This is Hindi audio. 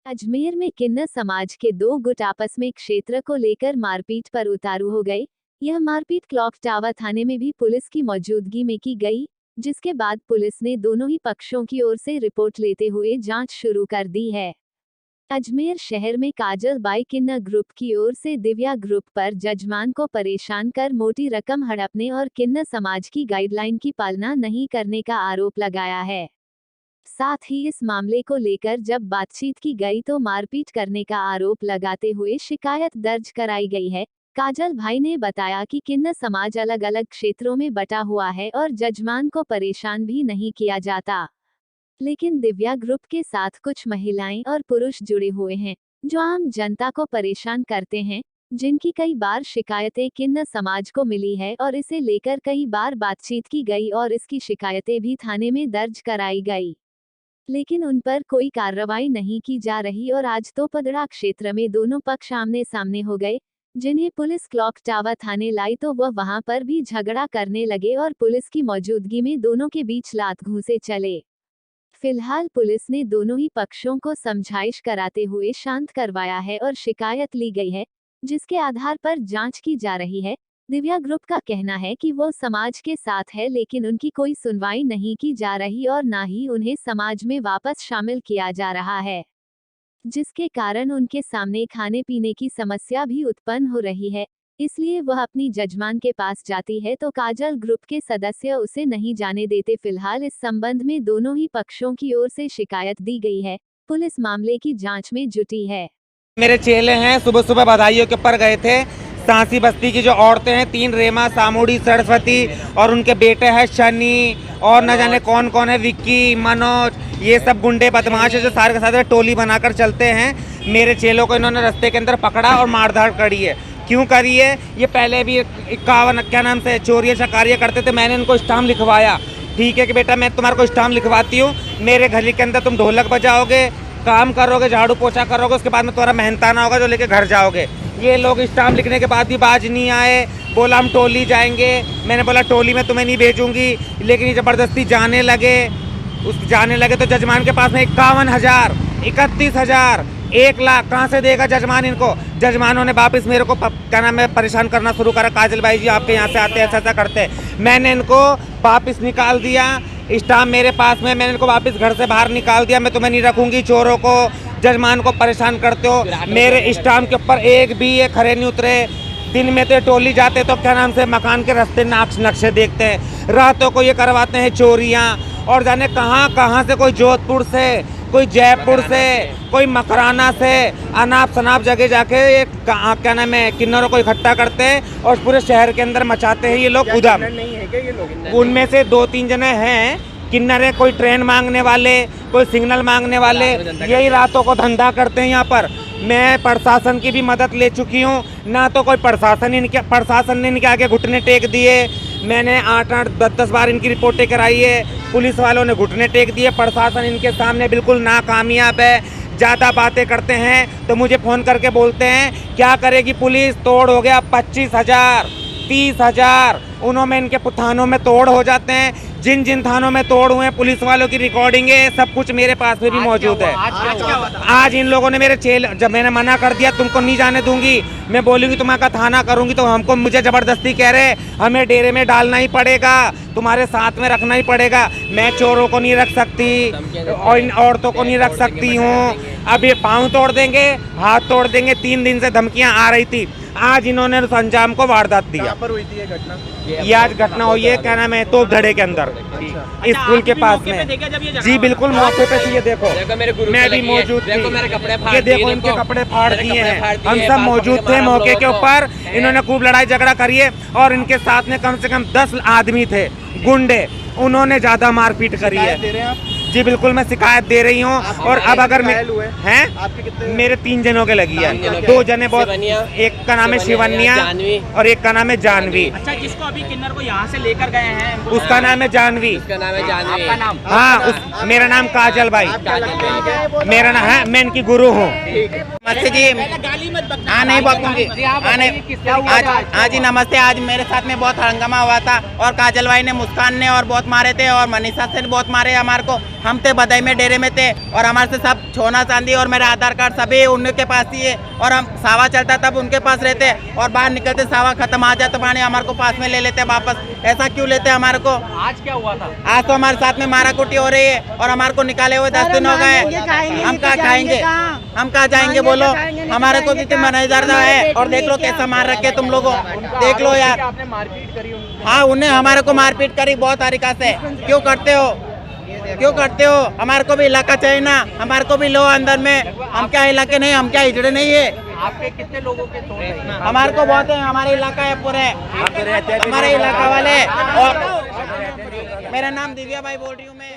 अजमेर में किन्नर समाज के दो गुट आपस में क्षेत्र को लेकर मारपीट पर उतारू हो गए। यह मारपीट क्लॉक टावर थाने में भी पुलिस की मौजूदगी में की गई, जिसके बाद पुलिस ने दोनों ही पक्षों की ओर से रिपोर्ट लेते हुए जांच शुरू कर दी है। अजमेर शहर में काजल बाई किन्नर ग्रुप की ओर से दिव्या ग्रुप पर जजमान को परेशान कर मोटी रकम हड़पने और किन्नर समाज की गाइडलाइन की पालना नहीं करने का आरोप लगाया है। साथ ही इस मामले को लेकर जब बातचीत की गई तो मारपीट करने का आरोप लगाते हुए शिकायत दर्ज कराई गई है। काजल भाई ने बताया कि किन्नर समाज अलग अलग क्षेत्रों में बटा हुआ है और जजमान को परेशान भी नहीं किया जाता, लेकिन दिव्या ग्रुप के साथ कुछ महिलाएं और पुरुष जुड़े हुए हैं जो आम जनता को परेशान करते हैं, जिनकी कई बार शिकायतें किन्नर समाज को मिली है और इसे लेकर कई बार बातचीत की गई और इसकी शिकायतें भी थाने में दर्ज कराई गई, लेकिन उन पर कोई कार्रवाई नहीं की जा रही। और आज तो पदड़ा क्षेत्र में दोनों पक्ष आमने सामने हो गए, जिन्हें पुलिस क्लॉक टावर थाने लाई तो वह वहां पर भी झगड़ा करने लगे और पुलिस की मौजूदगी में दोनों के बीच लात घूंसे चले। फिलहाल पुलिस ने दोनों ही पक्षों को समझाइश कराते हुए शांत करवाया है और शिकायत ली गई है, जिसके आधार पर जांच की जा रही है। दिव्या ग्रुप का कहना है कि वो समाज के साथ है, लेकिन उनकी कोई सुनवाई नहीं की जा रही और ना ही उन्हें समाज में वापस शामिल किया जा रहा है, जिसके कारण उनके सामने खाने पीने की समस्या भी उत्पन्न हो रही है। इसलिए वह अपनी जजमान के पास जाती है तो काजल ग्रुप के सदस्य उसे नहीं जाने देते। फिलहाल इस संबंध में दोनों ही पक्षों की ओर से शिकायत दी गई है। पुलिस मामले की जांच में जुटी है। मेरे चेले हैं, सुबह सुबह बधाइयों के ऊपर गए थे। सांसी बस्ती की जो औरतें हैं, 3 रेमा, सामूडी, सरस्वती और उनके बेटे हैं शनि और न जाने कौन कौन है, विक्की, मनोज, ये सब गुंडे बदमाश है जो सारे के सारे टोली बनाकर चलते हैं। मेरे चेलों को इन्होंने रास्ते के अंदर पकड़ा और मारधाड़ करी है। क्यों करी है? ये पहले भी 51 क्या नाम से चोरियां चकारियां करते थे। मैंने इनको स्टाम्प लिखवाया। ठीक है कि बेटा मैं तुम्हारे को स्टाम्प लिखवाती हूँ, मेरे गली के अंदर तुम ढोलक बजाओगे, काम करोगे, झाड़ू पोछा करोगे, उसके बाद में तुम्हारा मेहनताना होगा जो लेके घर जाओगे। ये लोग स्टाम्प लिखने के बाद भी बाज नहीं आए। बोला हम टोली जाएंगे। मैंने बोला टोली में तुम्हें नहीं भेजूंगी, लेकिन ये ज़बरदस्ती जाने लगे तो जजमान के पास में 51,000, 31,000, 1 लाख कहाँ से देगा जजमान इनको? जजमानों ने वापस मेरे को क्या नाम है परेशान करना शुरू करा। काजल भाई जी आपके यहाँ से आते ऐसा ऐसा करते। मैंने इनको वापस निकाल दिया। स्टाम्प मेरे पास में, मैंने इनको वापस घर से बाहर निकाल दिया। मैं तुम्हें नहीं रखूंगी, चोरों को, जजमान को परेशान करते हो। मेरे स्टाम्प के ऊपर एक भी ये खरे नहीं उतरे। दिन में तो टोली जाते तो क्या नाम से मकान के रास्ते नक्शे देखते हैं, रातों को ये करवाते हैं चोरियां। और जाने कहाँ कहाँ से, कोई जोधपुर से, कोई जयपुर से, कोई मकराना से, अनाप शनाप जगह जाके ये क्या नाम है किन्नरों को इकट्ठा करते हैं और पूरे शहर के अंदर मचाते हैं ये लोग उधम। उनमें से 2-3 जने हैं किन्नर है, कोई ट्रेन मांगने वाले, कोई सिग्नल मांगने वाले, यही रातों को धंधा करते हैं यहाँ पर। मैं प्रशासन की भी मदद ले चुकी हूँ, ना तो कोई प्रशासन ने इनके आगे घुटने टेक दिए। मैंने 8-8, 10-10 बार इनकी रिपोर्टें कराई है, पुलिस वालों ने घुटने टेक दिए। प्रशासन इनके सामने बिल्कुल नाकामयाब है। ज़्यादा बातें करते हैं तो मुझे फ़ोन करके बोलते हैं क्या करेगी पुलिस, तोड़ हो गया 25,000, 30,000। उन्हों में इनके थानों में तोड़ हो जाते हैं। जिन थानों में तोड़ हुए पुलिस वालों की रिकॉर्डिंग है, सब कुछ मेरे पास में भी मौजूद है। आज इन लोगों ने मेरे जब मैंने मना कर दिया तुमको नहीं जाने दूंगी, मैं बोलूंगी तुम्हारा थाना करूंगी, तो मुझे जबरदस्ती कह रहे हमें डेरे में डालना ही पड़ेगा, तुम्हारे साथ में रखना ही पड़ेगा। मैं चोरों को नहीं रख सकती और इन औरतों को नहीं रख सकती हूँ। अब ये पाँव तोड़ देंगे, हाथ तोड़ देंगे। 3 दिन से धमकियाँ आ रही थी, आज इन्होंने उस अंजाम को वारदात दिया। पर हुई थी ये घटना? ये आज घटना हुई है क्या नाम है तोप धड़े के अंदर, स्कूल के पास में। जी बिल्कुल मौके पे थी। ये देखो मैं भी मौजूद थी। ये देखो इनके कपड़े फाड़ दिए हैं। हम सब मौजूद थे मौके के ऊपर। इन्होंने खूब लड़ाई झगड़ा करी है और इनके साथ में कम से कम 10 आदमी थे गुंडे, उन्होंने ज्यादा मारपीट करी है। जी बिल्कुल मैं शिकायत दे रही हूँ। और अब अगर हैं मेरे 3 जनों के लगी है। 2 जने बहुत, एक का नाम है शिवन्या और एक का नाम है जानवी। अच्छा, जिसको अभी किन्नर को यहाँ से लेकर गए हैं उसका नाम है जानवी। आपका नाम? हाँ मेरा नाम काजल भाई, मेरा नाम है, मैं इनकी गुरु हूँ। नमस्ते जी। गाली मत बकना। हाँ नहीं बकूंगी। हाँ नहीं। हाँ जी नमस्ते। आज मेरे साथ में बहुत हंगामा हुआ था और काजल भाई ने, मुस्कान ने और बहुत मारे थे और मनीषा से बहुत मारे हमारे को। हम थे बधाई में डेरे में थे और हमारे से सब सोना चांदी और मेरा आधार कार्ड सभी उन्हीं के पास ही है और हम सावा चलता तब उनके पास रहते और बाहर निकलते सावा खत्म आ जाता पानी हमारे को पास में ले लेते वापस। ऐसा क्यों लेते हमारे को? आज क्या हुआ था? आज तो हमारे साथ में मारा कुटी हो रही है और हमारे को निकाले हुए 10 दिन हो गए। हम कहाँ खाएंगे? हम कहाँ जाएंगे बोलो? हमारे को कितने मजेदार है और देख लो कैसा मार रखे तुम लोगों। देख लो यार। आपने मारपीट करी उनको? हाँ उन्हें हमारे को मारपीट करी बहुत तरीका से। क्यों करते हो? क्यों करते हो? हमारे को भी इलाका चाहिए ना, हमारे को भी लो अंदर में। हम क्या इलाके नहीं, हम क्या हिजड़े नहीं है। आपके कितने लोगों के तोड़ हैं? हमारे को बहुत है, हमारे इलाका है पूरे, हमारे इलाका वाले। और मेरा नाम दिव्या भाई बोल रही हूँ मैं।